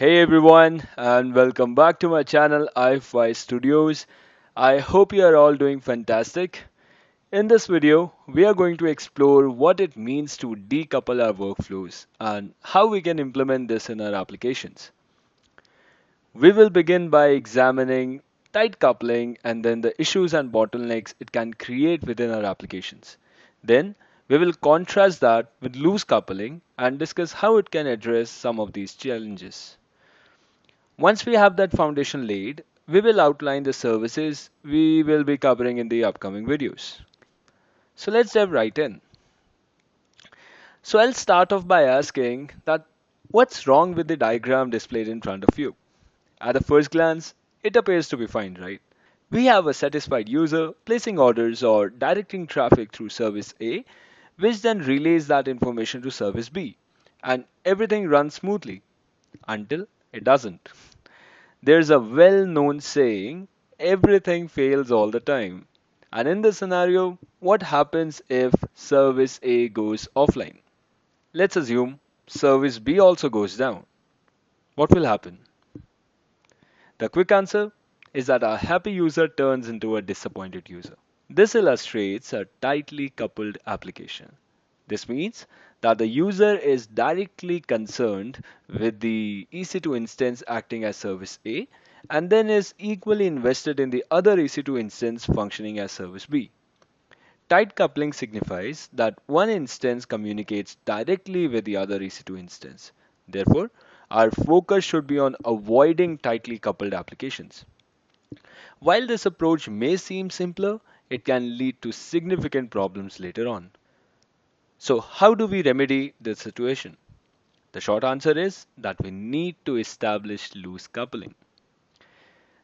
Hey everyone, and welcome back to my channel IFY Studios. I hope you are all doing fantastic. In this video, we are going to explore what it means to decouple our workflows and how we can implement this in our applications. We will begin by examining tight coupling and then the issues and bottlenecks it can create within our applications. Then, we will contrast that with loose coupling and discuss how it can address some of these challenges. Once we have that foundation laid, we will outline the services we will be covering in the upcoming videos. So let's dive right in. So I'll start off by asking that what's wrong with the diagram displayed in front of you? At a first glance, it appears to be fine, right? We have a satisfied user placing orders or directing traffic through service A, which then relays that information to service B, and everything runs smoothly until it doesn't. There's a well known saying, everything fails all the time. And in this scenario, what happens if service A goes offline? Let's assume service B also goes down. What will happen? The quick answer is that a happy user turns into a disappointed user. This illustrates a tightly coupled application. This means that the user is directly concerned with the EC2 instance acting as service A and then is equally invested in the other EC2 instance functioning as service B. Tight coupling signifies that one instance communicates directly with the other EC2 instance. Therefore, our focus should be on avoiding tightly coupled applications. While this approach may seem simpler, it can lead to significant problems later on. So, how do we remedy this situation? The short answer is that we need to establish loose coupling.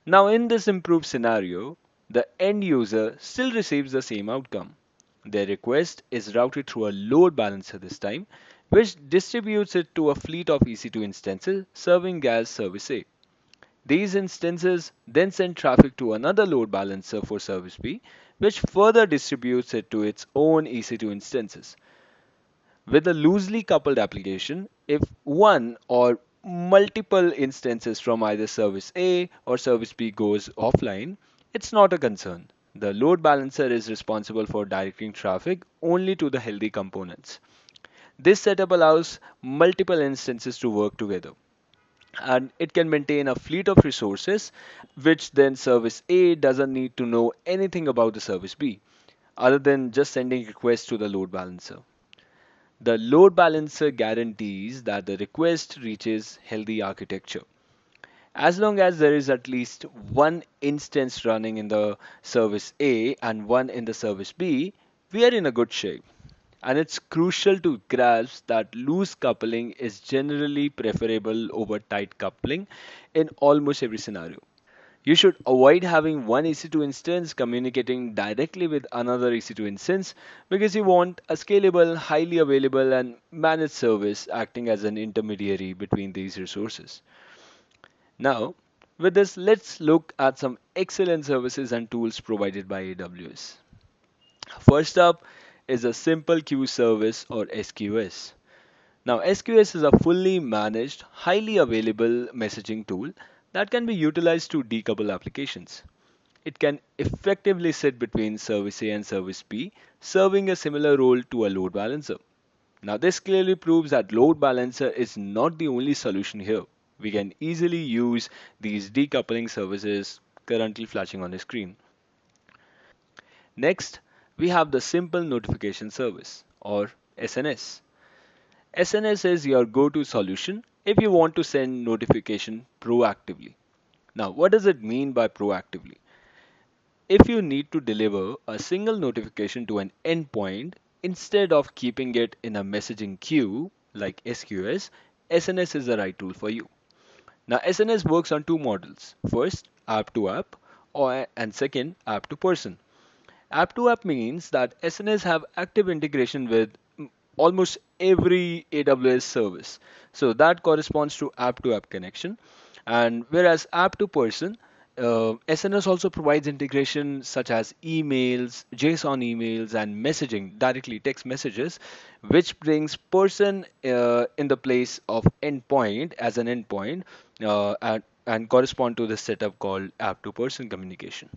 Now, in this improved scenario, the end user still receives the same outcome. Their request is routed through a load balancer this time, which distributes it to a fleet of EC2 instances serving as service A. These instances then send traffic to another load balancer for service B, which further distributes it to its own EC2 instances. With a loosely coupled application, if one or multiple instances from either service A or service B goes offline, it's not a concern. The load balancer is responsible for directing traffic only to the healthy components. This setup allows multiple instances to work together, and it can maintain a fleet of resources which then service A doesn't need to know anything about the service B other than just sending requests to the load balancer. The load balancer guarantees that the request reaches healthy architecture. As long as there is at least one instance running in the service A and one in the service B, we are in a good shape. And it's crucial to grasp that loose coupling is generally preferable over tight coupling in almost every scenario. You should avoid having one EC2 instance communicating directly with another EC2 instance because you want a scalable, highly available, and managed service acting as an intermediary between these resources. Now, with this, let's look at some excellent services and tools provided by AWS. First up is a simple queue service or SQS. Now, SQS is a fully managed, highly available messaging tool that can be utilized to decouple applications. It can effectively sit between service A and service B, serving a similar role to a load balancer. Now, this clearly proves that load balancer is not the only solution here. We can easily use these decoupling services currently flashing on the screen. Next, we have the simple notification service or SNS. SNS is your go-to solution if you want to send notification proactively. Now, what does it mean by proactively? If you need to deliver a single notification to an endpoint, instead of keeping it in a messaging queue like SQS, SNS is the right tool for you. Now, SNS works on two models. First, app to app, and second, app to person. App to app means that SNS have active integration with almost every AWS service. So that corresponds to app connection. And whereas app to person SNS also provides integration such as emails, JSON emails, and messaging, directly text messages, which brings person in the place of endpoint as an endpoint and correspond to the setup called app to person communication.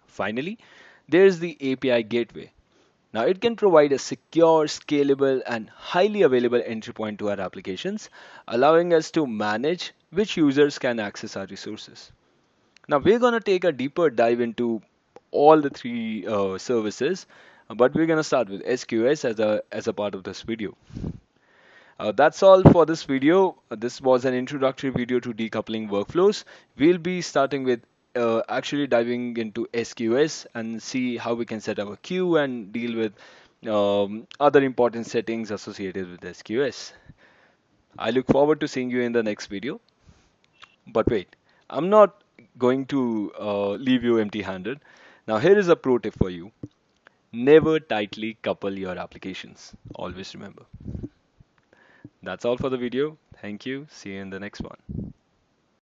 Finally, there's the API gateway. Now, it can provide a secure, scalable, and highly available entry point to our applications, allowing us to manage which users can access our resources. Now, we're going to take a deeper dive into all the three services, but we're going to start with SQS as a part of this video. That's all for this video. This was an introductory video to decoupling workflows. We'll be starting with actually diving into SQS and see how we can set up a queue and deal with other important settings associated with SQS. I look forward to seeing you in the next video. But wait, I'm not going to leave you empty-handed. Now, here is a pro tip for you. Never tightly couple your applications. Always remember. That's all for the video. Thank you. See you in the next one.